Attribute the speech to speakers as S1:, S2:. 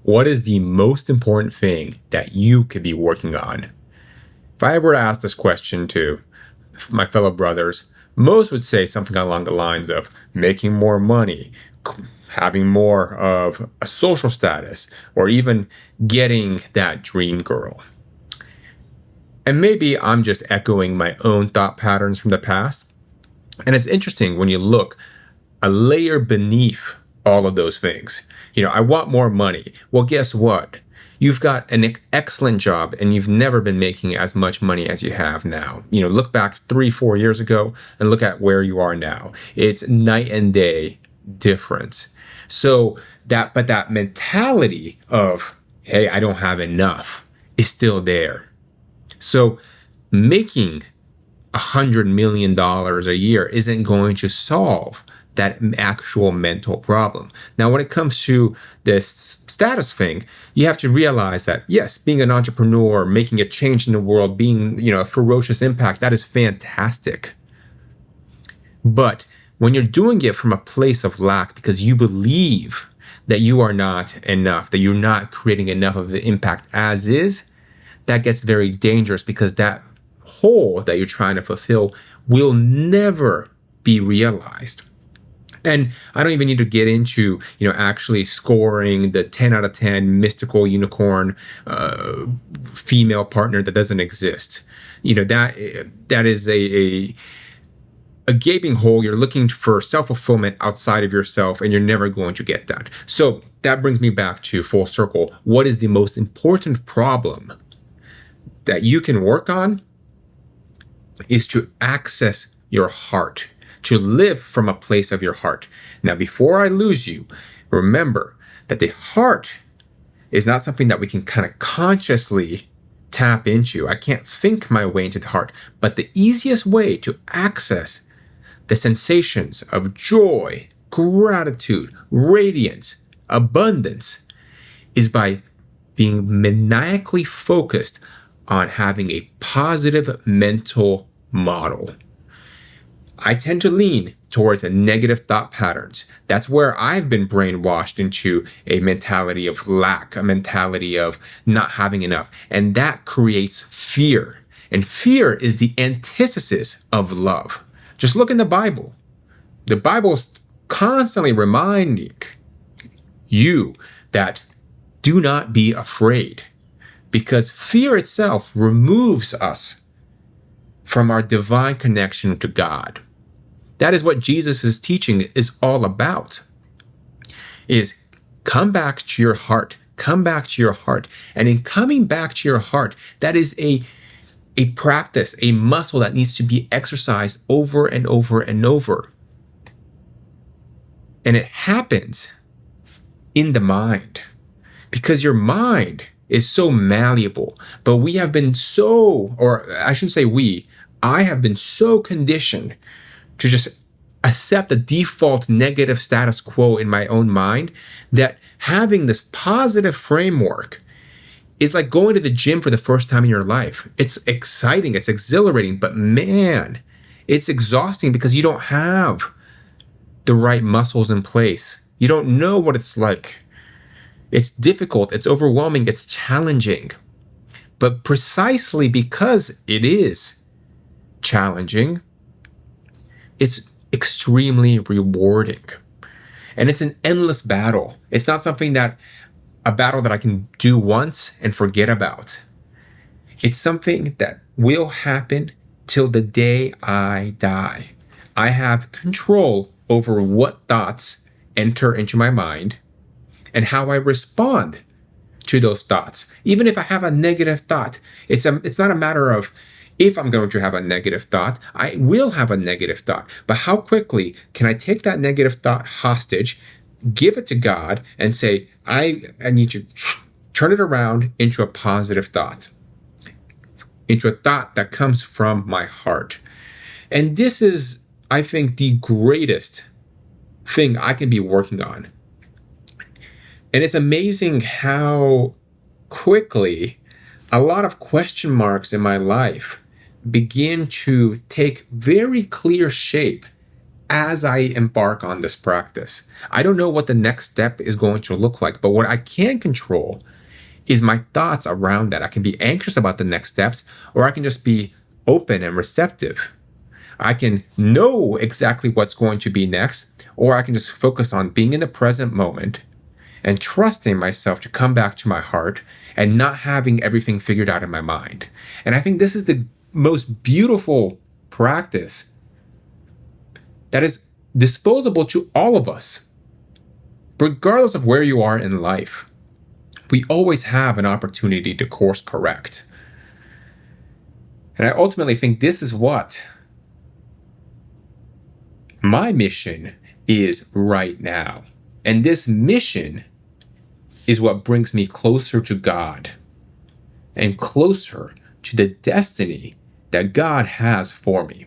S1: What is the most important thing that you could be working on? If I were to ask this question to my fellow brothers, most would say something along the lines of making more money, having more of a social status, or even getting that dream girl. And maybe I'm just echoing my own thought patterns from the past. And it's interesting when you look a layer beneath all of those things. I want more money. Well, guess what? You've got an excellent job and you've never been making as much money as you have now. Look back 3-4 years ago and look at where you are now. It's night and day difference. So that mentality of, hey, I don't have enough is still there. So making $100 million a year isn't going to solve that actual mental problem. Now, when it comes to this status thing, you have to realize that, yes, being an entrepreneur, making a change in the world, being, a ferocious impact, that is fantastic. But when you're doing it from a place of lack because you believe that you are not enough, that you're not creating enough of an impact as is, that gets very dangerous because that hole that you're trying to fulfill will never be realized. And I don't even need to get into, actually scoring the 10 out of 10 mystical unicorn female partner that doesn't exist. That is a gaping hole. You're looking for self-fulfillment outside of yourself, and you're never going to get that. So that brings me back to full circle. What is the most important problem that you can work on is to access your heart, to live from a place of your heart. Now, before I lose you, remember that the heart is not something that we can kind of consciously tap into. I can't think my way into the heart, but the easiest way to access the sensations of joy, gratitude, radiance, abundance is by being maniacally focused on having a positive mental model. I tend to lean towards a negative thought patterns. That's where I've been brainwashed into a mentality of lack, a mentality of not having enough. And that creates fear. And fear is the antithesis of love. Just look in the Bible. The Bible's constantly reminding you that do not be afraid, because fear itself removes us from our divine connection to God. That is what Jesus' teaching is all about, is come back to your heart, come back to your heart. And in coming back to your heart, that is a practice, a muscle that needs to be exercised over and over and over. And it happens in the mind, because your mind is so malleable. But we have been I have been so conditioned to just accept the default negative status quo in my own mind that having this positive framework is like going to the gym for the first time in your life. It's exciting, it's exhilarating, but man, it's exhausting because you don't have the right muscles in place. You don't know what it's like. It's difficult, it's overwhelming, it's challenging. But precisely because it is challenging, it's extremely rewarding. And it's an endless battle. It's not a battle that I can do once and forget about. It's something that will happen till the day I die. I have control over what thoughts enter into my mind and how I respond to those thoughts. Even if I have a negative thought, it's not a matter of if I'm going to have a negative thought. I will have a negative thought. But how quickly can I take that negative thought hostage, give it to God, and say, I need to turn it around into a positive thought, into a thought that comes from my heart. And this is, I think, the greatest thing I can be working on. And it's amazing how quickly a lot of question marks in my life begin to take very clear shape as I embark on this practice. I don't know what the next step is going to look like, but what I can control is my thoughts around that. I can be anxious about the next steps, or I can just be open and receptive. I can know exactly what's going to be next, or I can just focus on being in the present moment and trusting myself to come back to my heart and not having everything figured out in my mind. And I think this is the most beautiful practice that is disposable to all of us, regardless of where you are in life. We always have an opportunity to course correct. And I ultimately think this is what my mission is right now. And this mission is what brings me closer to God and closer to the destiny that God has for me.